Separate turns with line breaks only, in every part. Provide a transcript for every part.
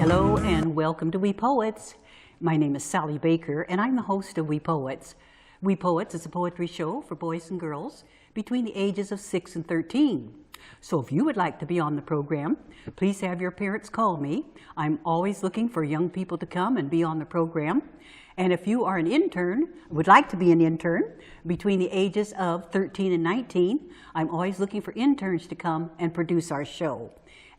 Hello and welcome to We Poets. My name is Sally Baker and I'm the host of We Poets. We Poets is a poetry show for boys and girls between the ages of 6 and 13. So if you would like to be on the program, please have your parents call me. I'm always looking for young people to come and be on the program. And if you are an intern, would like to be an intern between the ages of 13 and 19, I'm always looking for interns to come and produce our show.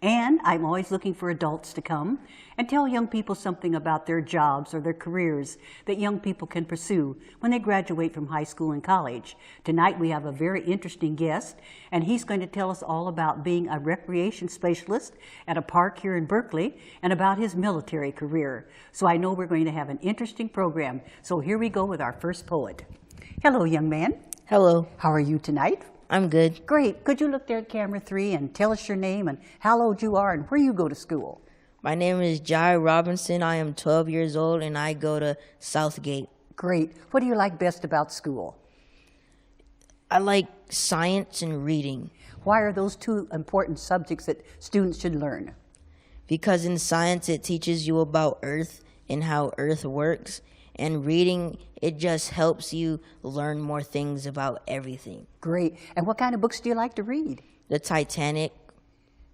And I'm always looking for adults to come and tell young people something about their jobs or their careers that young people can pursue when they graduate from high school and college. Tonight we have a very interesting guest, and he's going to tell us all about being a recreation specialist at a park here in Berkeley and about his military career. So I know we're going to have an interesting program. So here we go with our first poet. Hello, young man.
Hello.
How are you tonight?
I'm good.
Great. Could you look there at camera 3 and tell us your name and how old you are and where you go to school?
My name is Jai Robinson. I am 12 years old and I go to Southgate.
Great. What do you like best about school?
I like science and reading.
Why are those two important subjects that students should learn?
Because in science it teaches you about Earth and how Earth works. And reading, it just helps you learn more things about everything.
Great. And what kind of books do you like to read?
The Titanic.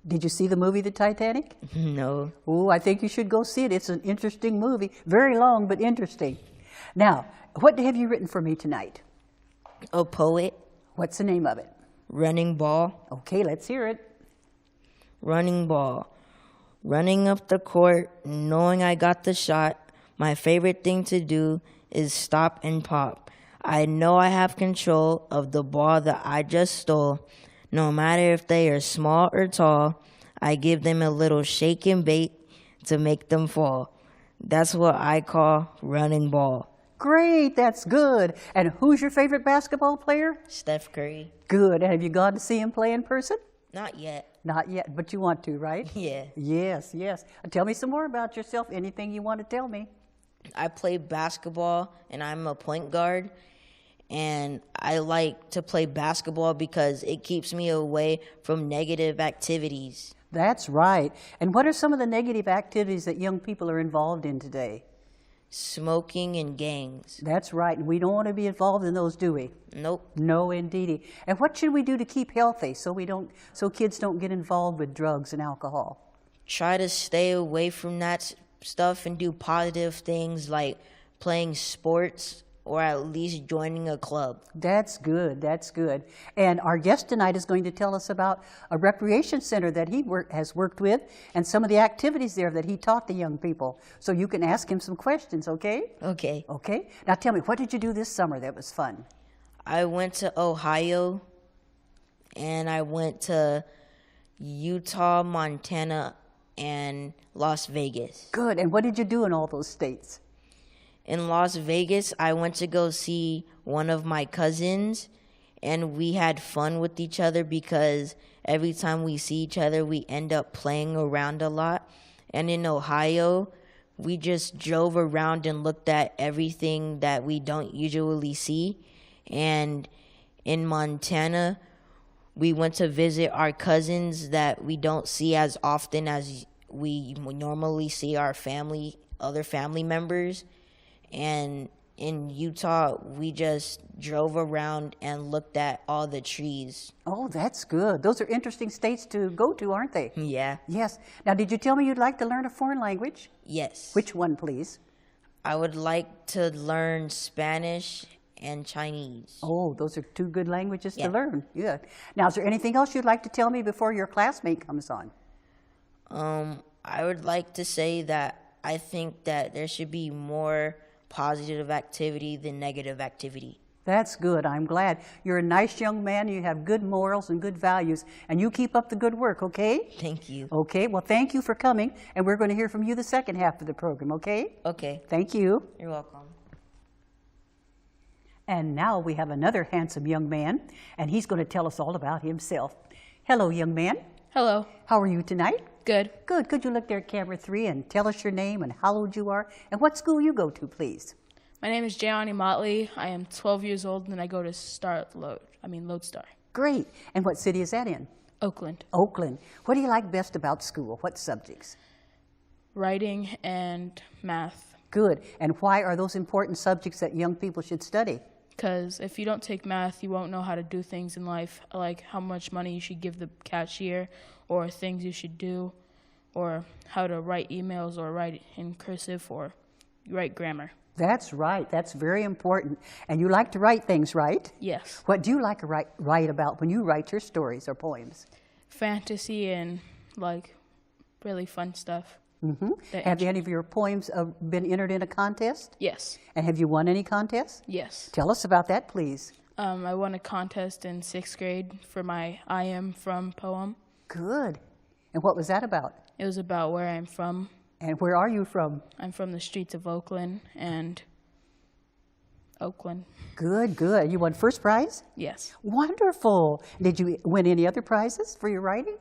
Did you see the movie The Titanic?
No.
Oh, I think you should go see it. It's an interesting movie. Very long, but interesting. Now, what have you written for me tonight?
A poet.
What's the name of it?
Running ball.
Okay, let's hear it.
Running ball. Running up the court, knowing I got the shot. My favorite thing to do is stop and pop. I know I have control of the ball that I just stole. No matter if they are small or tall, I give them a little shake and bait to make them fall. That's what I call running ball.
Great, that's good. And who's your favorite basketball player?
Steph Curry.
Good. And have you gone to see him play in person?
Not yet.
Not yet, but you want to, right?
Yeah.
Yes, yes. Tell me some more about yourself, anything you want to tell me.
I play basketball and I'm a point guard, and I like to play basketball because it keeps me away from negative activities.
That's right. And what are some of the negative activities that young people are involved in today?
Smoking and gangs.
That's right. And we don't want to be involved in those, do we?
Nope.
No, indeedy. And what should we do to keep healthy so kids don't get involved with drugs and alcohol?
Try to stay away from that stuff and do positive things like playing sports or at least joining a club.
That's good. That's good. And our guest tonight is going to tell us about a recreation center that he has worked with and some of the activities there that he taught the young people. So you can ask him some questions, okay?
Okay.
Okay. Now tell me, what did you do this summer that was fun?
I went to Ohio and I went to Utah, Montana, and Las Vegas.
Good. And what did you do in all those states?
In Las Vegas, I went to go see one of my cousins, and we had fun with each other because every time we see each other, we end up playing around a lot. And in Ohio, we just drove around and looked at everything that we don't usually see. And in Montana, we went to visit our cousins that we don't see as often as we normally see our other family members. And in Utah, we just drove around and looked at all the trees.
Oh, that's good. Those are interesting states to go to, aren't they?
Yeah.
Yes. Now, did you tell me you'd like to learn a foreign language?
Yes.
Which one, please?
I would like to learn Spanish and Chinese.
Oh, those are two good languages
Yeah.
to learn. Good. Now, is there anything else you'd like to tell me before your classmate comes on?
I would like to say that I think that there should be more positive activity than negative activity.
That's good. I'm glad. You're a nice young man. You have good morals and good values. And you keep up the good work, okay?
Thank you.
Okay. Well, thank you for coming. And we're going to hear from you the second half of the program, okay?
Okay.
Thank you.
You're welcome.
And now we have another handsome young man, and he's going to tell us all about himself. Hello, young man.
Hello.
How are you tonight?
Good.
Good. Could you look there at camera 3 and tell us your name and how old you are and what school you go to, please?
My name is Jayani Motley. I am 12 years old and I go to Lodestar.
Great. And what city is that in?
Oakland.
Oakland. What do you like best about school? What subjects?
writing and math.
Good. And why are those important subjects that young people should study?
Because if you don't take math, you won't know how to do things in life, like how much money you should give the cashier, or things you should do, or how to write emails, or write in cursive, or write grammar.
That's right. That's very important. And you like to write things, right?
Yes.
What do you like to write about when you write your stories or poems?
Fantasy and like really fun stuff. That
Have any of your poems been entered in a contest?
Yes.
And have you won any contests?
Yes.
Tell us about that, please.
I won a contest in 6th grade for my I Am From poem.
Good. And what was that about?
It was about where I'm from.
And where are you from?
I'm from the streets of Oakland and Oakland.
Good, good. You won first prize?
Yes.
Wonderful. Did you win any other prizes for your writing?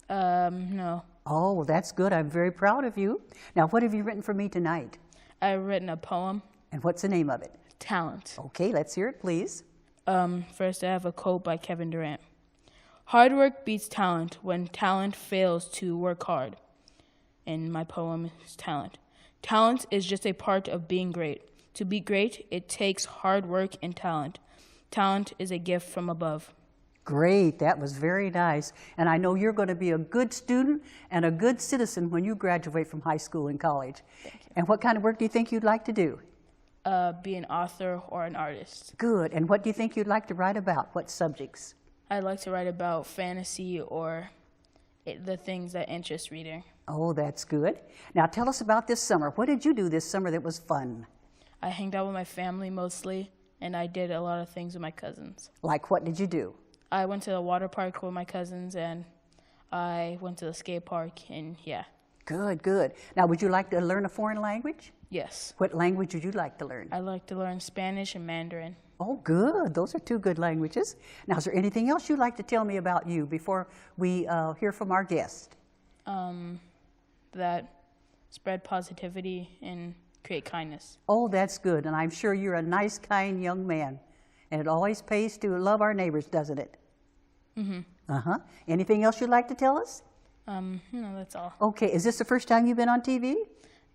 No.
Oh, well, that's good. I'm very proud of you. Now, what have you written for me tonight?
I've written a poem,
And what's the name of it?
Talent.
Okay, let's hear it, please.
First, I have a quote by Kevin Durant. Hard work beats talent when talent fails to work hard. And my poem is Talent. Talent is just a part of being great. To be great, it takes hard work and talent. Talent is a gift from above.
Great, that was very nice. And I know you're going to be a good student and a good citizen when you graduate from high school and college.
Thank you.
And what kind of work do you think you'd like to do?
Be an author or an artist.
Good. And what do you think you'd like to write about? What subjects?
I'd like to write about fantasy or the things that interest reading.
Oh, that's good. Now tell us about this summer. What did you do this summer that was fun?
I hanged out with my family mostly, and I did a lot of things with my cousins.
Like what did you do?
I went to the water park with my cousins, and I went to the skate park, and yeah.
Good, good. Now would you like to learn a foreign language?
Yes.
What language would you like to learn?
I like to learn Spanish and Mandarin.
Oh, good. Those are two good languages. Now, is there anything else you'd like to tell me about you before we hear from our guest?
That spread positivity and create kindness.
Oh, that's good. And I'm sure you're a nice, kind young man. And it always pays to love our neighbors, doesn't it? Mm-hmm. Uh-huh. Anything else you'd like to tell us?
No, that's all.
Okay. Is this the first time you've been on TV?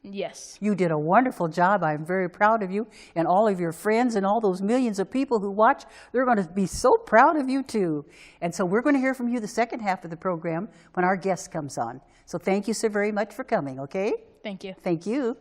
Yes.
You did a wonderful job. I'm very proud of you. And all of your friends and all those millions of people who watch, they're going to be so proud of you, too. And so we're going to hear from you the second half of the program when our guest comes on. So thank you so very much for coming, okay?
Thank you.
Thank you.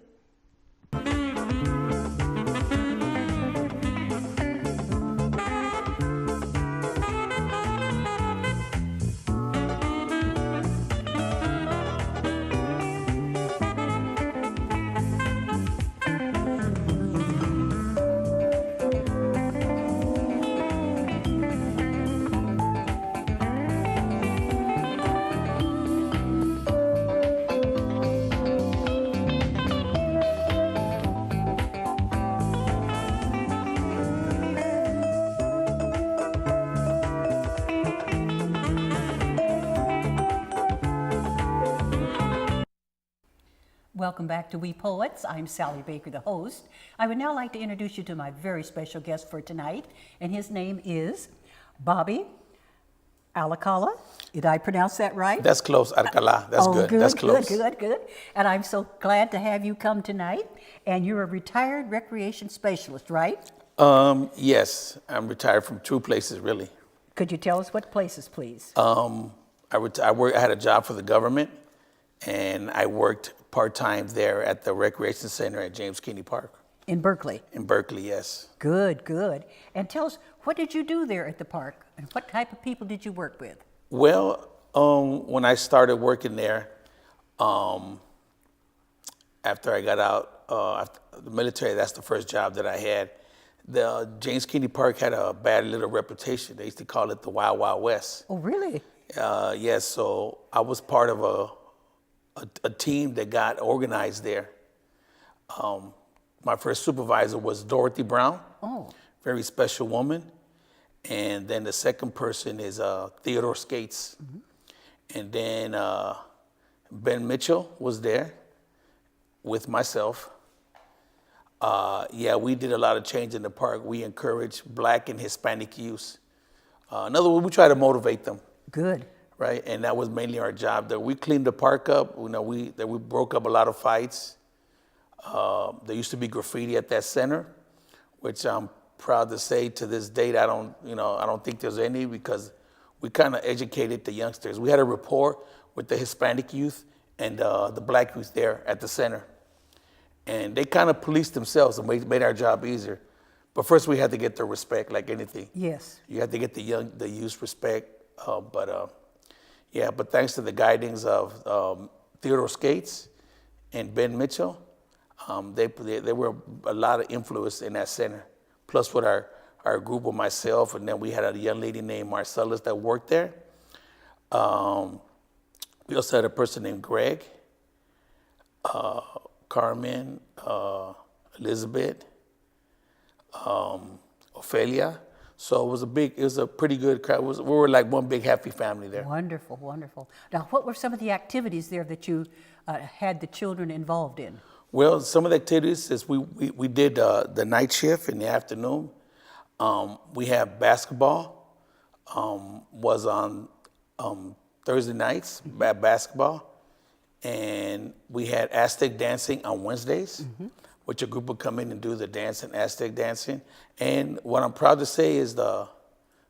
Welcome back to We Poets. I'm Sally Baker, the host. I would now like to introduce you to my very special guest for tonight, and his name is Bobby Alcala. Did I pronounce that right?
That's close, Alcala. That's good. That's close.
Good. And I'm so glad to have you come tonight. And you're a retired recreation specialist, right?
Yes, I'm retired from two places, really.
Could you tell us what places, please?
I had a job for the government, and I worked part-time there at the recreation center at James Kenney Park.
In Berkeley.
In Berkeley, yes.
Good. And tell us, what did you do there at the park? And what type of people did you work with?
Well, when I started working there, after I got out after the military, that's the first job that I had. The James Kenney Park had a bad little reputation. They used to call it the Wild Wild West.
Oh, really?
Yes, so I was part of a team that got organized there. My first supervisor was Dorothy Brown.
Oh.
Very special woman. And then the second person is Theodore Skates. Mm-hmm. And then Ben Mitchell was there with myself. We did a lot of change in the park. We encouraged Black and Hispanic youth. In other words, we try to motivate them.
Good.
right? And that was mainly our job there. We cleaned the park up. We broke up a lot of fights. There used to be graffiti at that center, which I'm proud to say to this date, I don't think there's any, because we kind of educated the youngsters. We had a rapport with the Hispanic youth and the black youth there at the center. And they kind of policed themselves and made our job easier. But first we had to get their respect, like anything.
Yes.
You had to get the youth respect. But thanks to the guidance of Theodore Skates and Ben Mitchell, they were a lot of influence in that center. Plus with our group of myself, and then we had a young lady named Marcellus that worked there. We also had a person named Greg, Carmen, Elizabeth, Ophelia. So it was a pretty good crowd. We were like one big happy family there.
Wonderful, wonderful. Now, what were some of the activities there that you had the children involved in?
Well, some of the activities is we did the night shift in the afternoon. We have basketball, was on Thursday nights, basketball. And we had Aztec dancing on Wednesdays, which a group would come in and do the dancing, Aztec dancing. And what I'm proud to say is the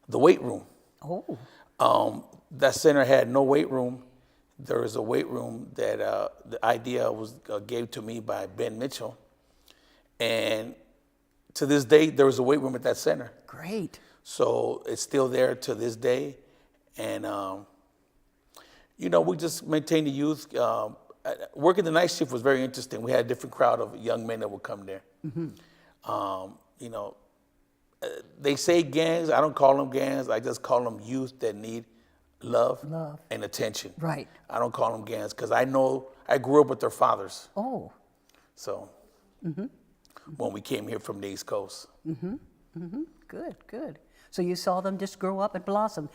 weight room.
Oh.
That center had no weight room. There was a weight room that the idea was gave to me by Ben Mitchell. And to this day, there was a weight room at that center.
Great.
So it's still there to this day. And, we just maintain the youth. Working the night shift was very interesting. We had a different crowd of young men that would come there. They say gangs. I don't call them gangs. I just call them youth that need love. And attention.
Right.
I don't call them gangs because I know I grew up with their fathers.
Oh.
So when we came here from the East Coast.
Good, good. So you saw them just grow up and blossom.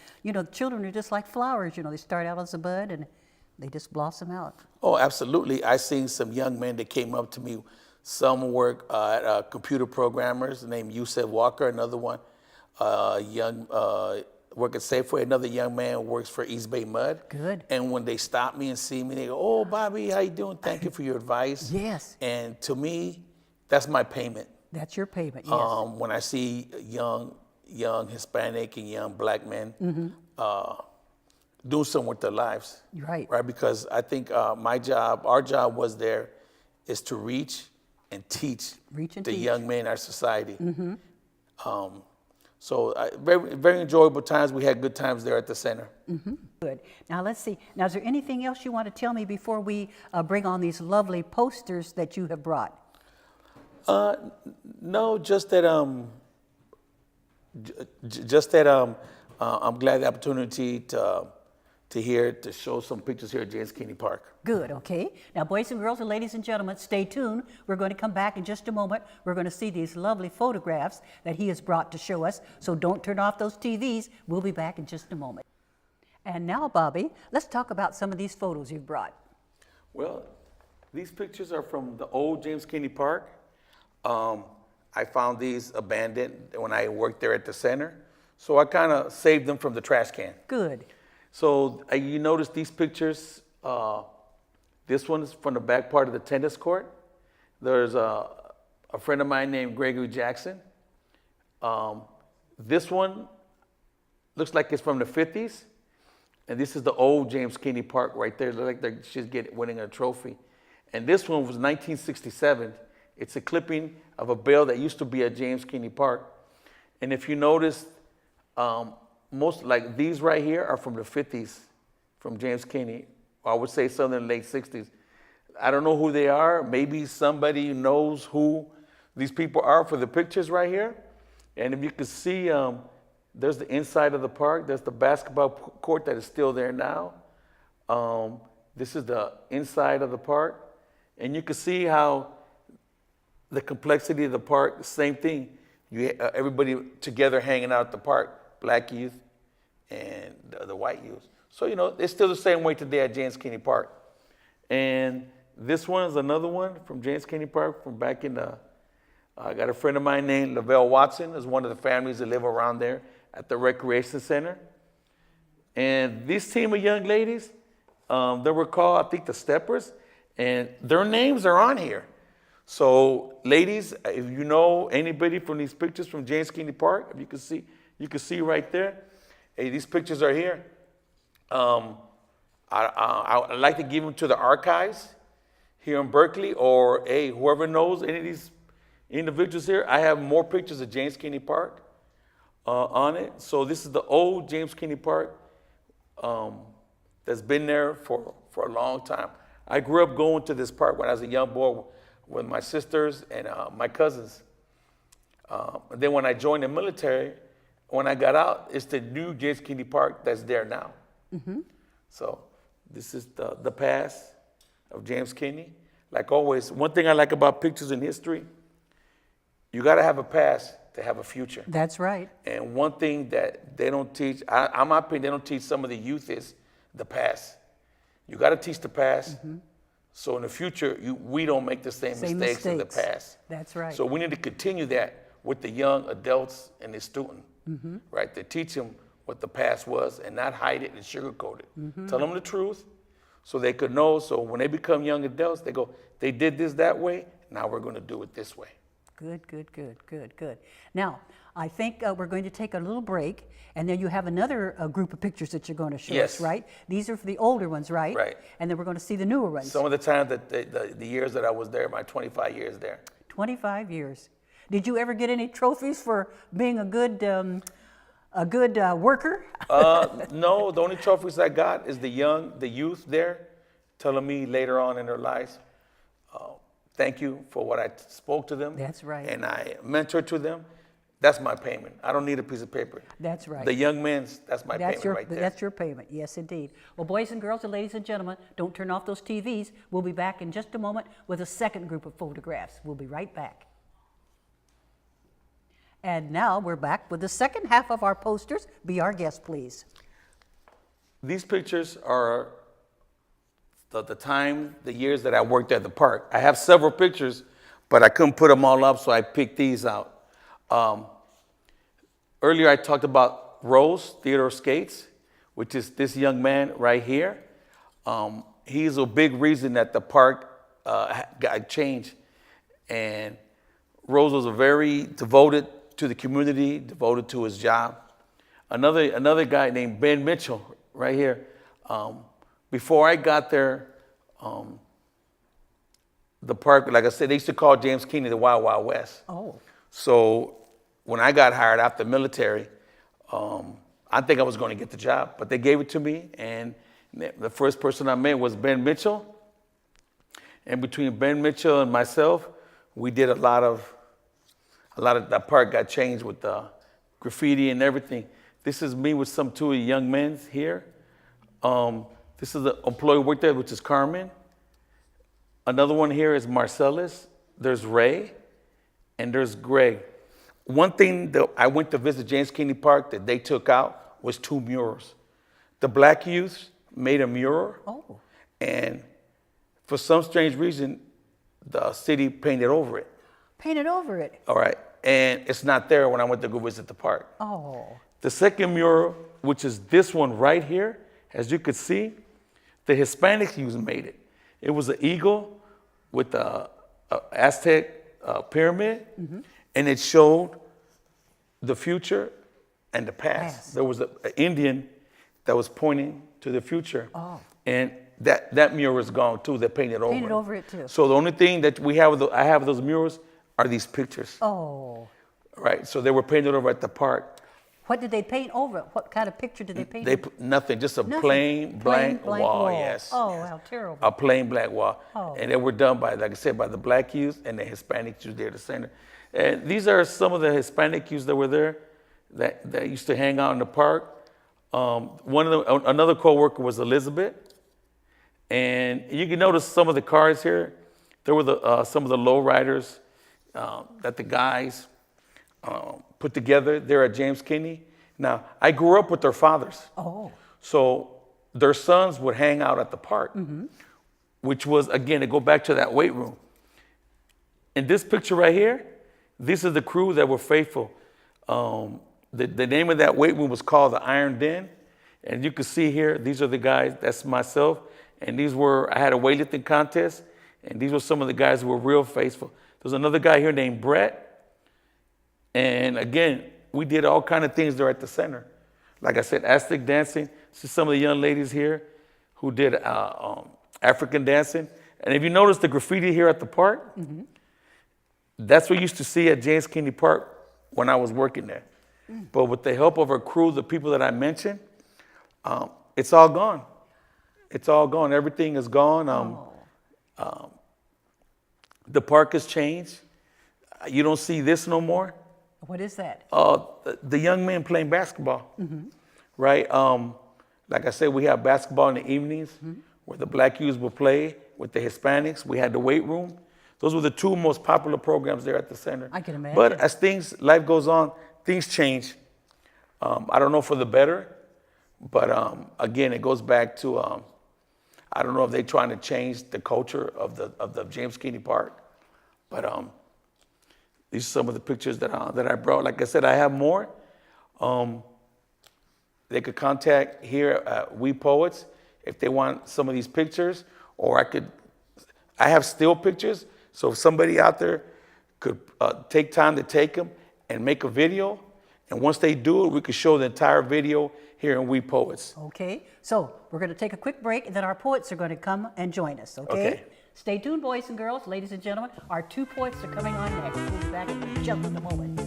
Children are just like flowers. They start out as a bud and they just blossom out.
Oh, absolutely. I seen some young men that came up to me. Some work at computer programmers named Yusef Walker, another one work at Safeway. Another young man works for East Bay Mud.
Good.
And when they stop me and see me, they go, "Oh, Bobby, how you doing? Thank you for your advice."
Yes.
And to me, that's my payment.
That's your payment, yes.
When I see young Hispanic and young black men do something with their lives.
Right.
Right, because I think our job was there is to reach and teach the young men in our society. So very, very enjoyable times. We had good times there at the center.
Good. Now let's see. Now, is there anything else you want to tell me before we bring on these lovely posters that you have brought?
No, just that I'm glad the opportunity to show some pictures here at James Kenney Park.
Good, okay. Now, boys and girls and ladies and gentlemen, stay tuned. We're going to come back in just a moment. We're going to see these lovely photographs that he has brought to show us. So don't turn off those TVs. We'll be back in just a moment. And now, Bobby, let's talk about some of these photos you've brought.
Well, these pictures are from the old James Kenney Park. I found these abandoned when I worked there at the center. So I kind of saved them from the trash can.
Good.
So you notice these pictures, this one is from the back part of the tennis court. There's a friend of mine named Gregory Jackson. This one looks like it's from the 50s. And this is the old James Kenney Park right there. Looks like she's winning a trophy. And this one was 1967. It's a clipping of a bell that used to be at James Kenney Park. And if you notice, most like these right here are from the 50s, from James Kenney. Or I would say some in the late 60s. I don't know who they are. Maybe somebody knows who these people are for the pictures right here. And if you can see, there's the inside of the park. There's the basketball court that is still there now. This is the inside of the park. And you can see how the complexity of the park, same thing. Everybody together hanging out at the park, black youth and the white youth. So, it's still the same way today at James Kenney Park. And this one is another one from James Kenney Park from back in I got a friend of mine named Lavelle Watson, is one of the families that live around there at the recreation center. And this team of young ladies, they were called, I think, the Steppers, and their names are on here. So, ladies, if you know anybody from these pictures from James Kennedy Park, if you can see right there. Hey, these pictures are here. I'd like to give them to the archives here in Berkeley, or hey, whoever knows any of these individuals here. I have more pictures of James Kennedy Park on it. So this is the old James Kennedy Park that's been there for a long time. I grew up going to this park when I was a young boy with my sisters and my cousins. And then when I joined the military, when I got out, it's the new James Kennedy Park that's there now. So this is the past of James Kennedy. Like always, one thing I like about pictures in history, you got to have a past to have a future.
That's right.
And one thing that they don't teach, in my opinion, they don't teach some of the youth is the past. You got to teach the past, so in the future, we don't make the same mistakes in the past.
That's right.
So we need to continue that with the young adults and the student, right? To teach them what the past was and not hide it and sugarcoat it. Tell them the truth so they could know. So when they become young adults, they go, they did this that way, now we're going to do it this way.
Good, good, good, good, good. Now, I think we're going to take a little break, and then you have another group of pictures that you're going to show us, right? These are for the older ones, right?
Right.
And then we're going to see the newer ones.
Some of the time that the years that I was there, my 25 years there.
25 years. Did you ever get any trophies for being a good worker?
No, the only trophies I got is the youth there, telling me later on in their lives, thank you for what I spoke to them.
That's right.
And I mentored to them. That's my payment. I don't need a piece of paper.
That's right.
The young men's, that's my payment right there.
That's your payment, yes indeed. Well, boys and girls and ladies and gentlemen, don't turn off those TVs. We'll be back in just a moment with a second group of photographs. We'll be right back. And now we're back with the second half of our posters. Be our guest, please.
These pictures are the years that I worked at the park. I have several pictures, but I couldn't put them all up, so I picked these out. Earlier I talked about Rose Theodore Skates, which is this young man right here. He's a big reason that the park got changed. And Rose was a very devoted to the community, devoted to his job. Another guy named Ben Mitchell right here. Before I got there, the park, like I said, they used to call James Kennedy the Wild Wild West.
Oh.
So when I got hired after the military, I think I was going to get the job, but they gave it to me, and the first person I met was Ben Mitchell. And between Ben Mitchell and myself, we did a lot of that park got changed with the graffiti and everything. This is me with some two young men here. This is the employee work there, which is Carmen. Another one here is Marcellus. There's Ray, and there's Greg. One thing that I went to visit James Kennedy Park that they took out was 2 murals. The black youth made a mural, and for some strange reason, the city painted over it.
Painted over it?
All right, and it's not there when I went to go visit the park.
Oh.
The second mural, which is this one right here, as you could see, the Hispanic youth made it. It was an eagle with the Aztec pyramid, and it showed the future and the past. There was an Indian that was pointing to the future. Oh. And that mural is gone too. They painted over it.
Painted over it too.
So the only thing that I have those murals are these pictures.
Oh.
Right, so they were painted over at the park.
What did they paint over it? What kind of picture did they paint?
They put nothing, just a plain blank wall, yes.
Oh, how terrible.
A plain black wall.
Oh.
And they were done by, like I said, by the black youth and the Hispanic youth there, the center. And these are some of the Hispanic youths that were there that used to hang out in the park. Another co-worker was Elizabeth. And you can notice some of the cars here. There were some of the lowriders that the guys put together there at James Kennedy. Now, I grew up with their fathers. Oh. So their sons would hang out at the park, which was, again, to go back to that weight room. In this picture right here, this is the crew that were faithful. The name of that weight room was called the Iron Den. And you can see here, these are the guys, that's myself. And I had a weightlifting contest, and these were some of the guys who were real faithful. There's another guy here named Brett. And again, we did all kind of things there at the center. Like I said, Aztec dancing. See some of the young ladies here who did African dancing. And if you notice the graffiti here at the park, that's what you used to see at James Kennedy Park when I was working there. But with the help of our crew, the people that I mentioned, it's all gone. It's all gone. Everything is gone. The park has changed. You don't see this no more.
What is that?
The young men playing basketball, right? Like I said, we have basketball in the evenings where the black youths will play with the Hispanics. We had the weight room. Those were the two most popular programs there at the center.
I can imagine.
But as life goes on, things change. I don't know for the better, but again, it goes back to I don't know if they're trying to change the culture of the James Kennedy Park, but these are some of the pictures that I brought. Like I said, I have more. They could contact here at We Poets if they want some of these pictures, or I have still pictures. So if somebody out there could take time to take them and make a video, and once they do it, we could show the entire video here in We Poets.
Okay, so we're going to take a quick break, and then our poets are going to come and join us, okay?
Okay.
Stay tuned, boys and girls, ladies and gentlemen. Our two poets are coming on next. We'll be back in just a moment.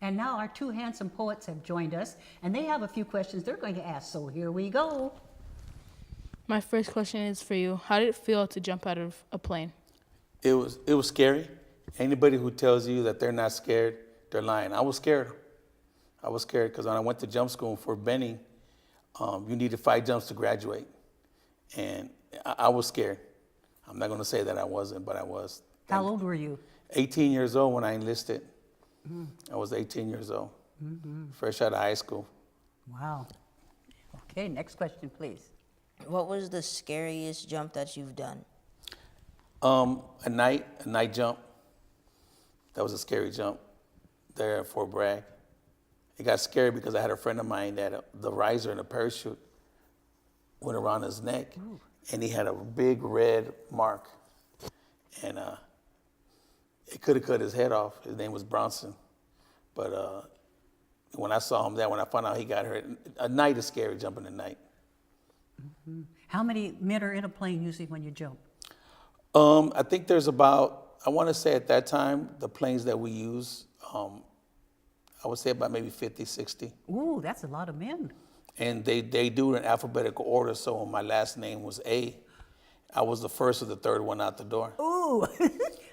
And now our two handsome poets have joined us, and they have a few questions they're going to ask. So here we go.
My first question is for you. How did it feel to jump out of a plane?
It was scary. Anybody who tells you that they're not scared, they're lying. I was scared. I was scared because when I went to jump school for Benning, you needed 5 jumps to graduate. And I was scared. I'm not going to say that I wasn't, but I was.
How old were you?
18 years old when I enlisted. I was 18 years old, fresh out of high school.
Wow. Okay, next question, please.
What was the scariest jump that you've done?
A night jump. That was a scary jump there at Fort Bragg. It got scary because I had a friend of mine that the riser and the parachute went around his neck, and he had a big red mark. And it could have cut his head off. His name was Bronson. But when I saw him there, when I found out he got hurt, a night is scary, jumping at night.
How many men are in a plane usually when you jump?
I think there's about, I want to say at that time, the planes that we use, I would say about maybe 50, 60.
Ooh, that's a lot of men.
And they do it in alphabetical order, so when my last name was A, I was the first or the third one out the door.
Ooh,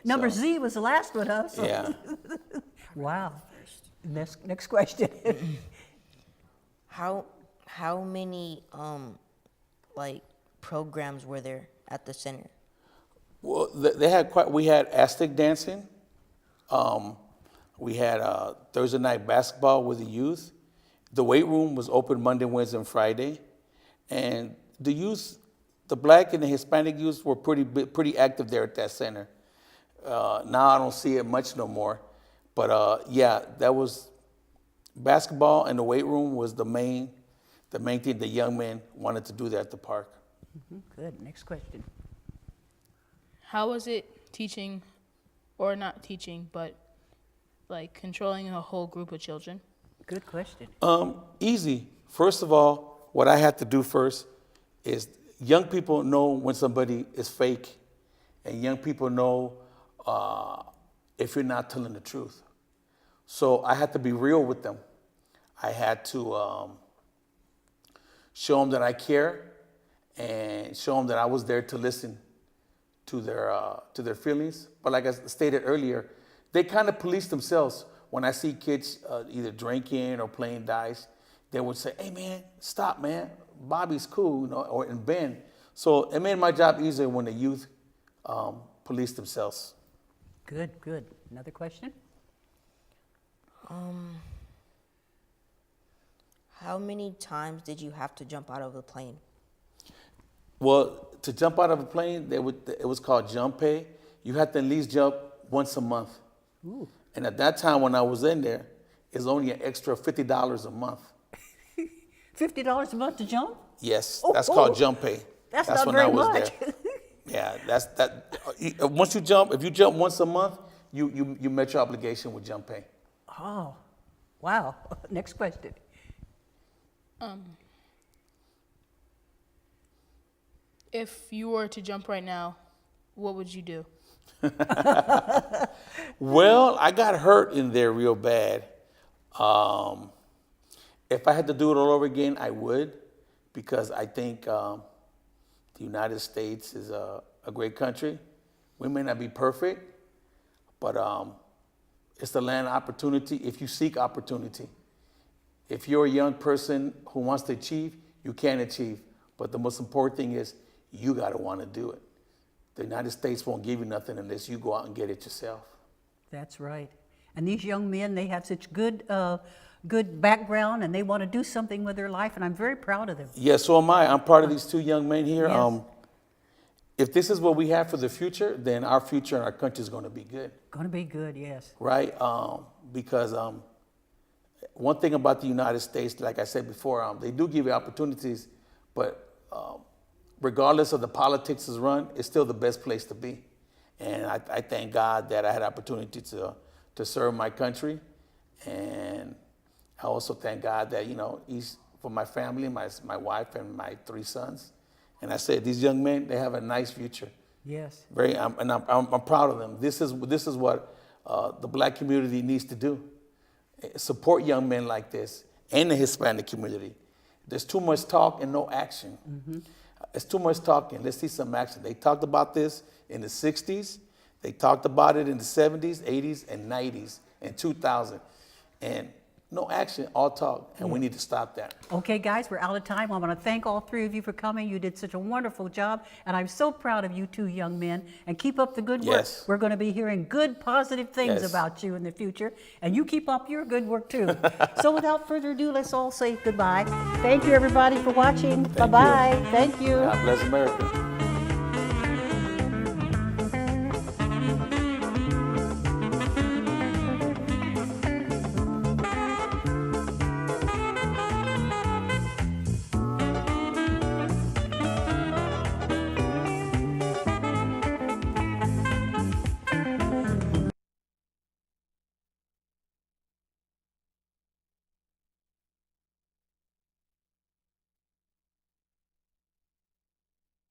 number Z was the last one, huh? So-
Yeah.
Wow. Next question.
How many like programs were there at the center?
Well, we had Aztec dancing. We had Thursday night basketball with the youth. The weight room was open Monday, Wednesday, and Friday. And the youth, the black and the Hispanic youth were pretty active there at that center. Now I don't see it much no more. But yeah, that was basketball, and the weight room was the main thing the young men wanted to do there at the park.
Good. Next question.
How was it teaching, or not teaching, but like controlling a whole group of children?
Good question.
Easy. First of all, what I had to do first is young people know when somebody is fake, and young people know if you're not telling the truth. So I had to be real with them. I had to show them that I care and show them that I was there to listen to their feelings. But like I stated earlier, they kind of police themselves. When I see kids either drinking or playing dice, they would say, "Hey man, stop man, Bobby's cool," you know, and Ben. So it made my job easier when the youth police themselves.
Good, good. Another question?
How many times did you have to jump out of the plane?
Well, to jump out of a plane, it was called jump pay. You had to at least jump once a month.
Ooh.
And at that time when I was in there, it's only an extra $50 a month.
$50 a month to jump?
Yes,
Oh,
that's
oh.
called jump pay.
That's not
when
very
I was
much.
there. Yeah, that's that. Once you jump, if you jump once a month, you met your obligation with jump pay.
Oh, wow. Next question.
If you were to jump right now, what would you do?
Well, I got hurt in there real bad. If I had to do it all over again, I would, because I think the United States is a great country. We may not be perfect, but it's the land of opportunity if you seek opportunity. If you're a young person who wants to achieve, you can achieve. But the most important thing is you got to want to do it. The United States won't give you nothing unless you go out and get it yourself.
That's right. And these young men, they have such good background, and they want to do something with their life, and I'm very proud of them.
Yeah, so am I. I'm part of these two young men here.
Yes.
If this is what we have for the future, then our future and our country is going to be good,
Going to be good, yes.
right? Because one thing about the United States, like I said before, they do give you opportunities, but regardless of the politics is run, it's still the best place to be. And I thank God that I had opportunity to serve my country. And I also thank God that, he's for my family, my wife and my 3 sons. And I said, these young men, they have a nice future.
Yes.
I'm proud of them. This is what the black community needs to do. Support young men like this and the Hispanic community. There's too much talk and no action. Mm-hmm. It's too much talking. Let's see some action. They talked about this in the 60s. They talked about it in the 70s, 80s, and 90s, and 2000. And no action, all talk, and we need to stop that.
Okay, guys, we're out of time. I want to thank all 3 of you for coming. You did such a wonderful job, and I'm so proud of you 2 young men. And keep up the good work.
Yes.
We're going to be hearing good, positive things
Yes.
about you in the future, and you keep up your good work too. So without further ado, let's all say goodbye. Thank you, everybody, for watching. Bye-bye. Thank you.
God bless America.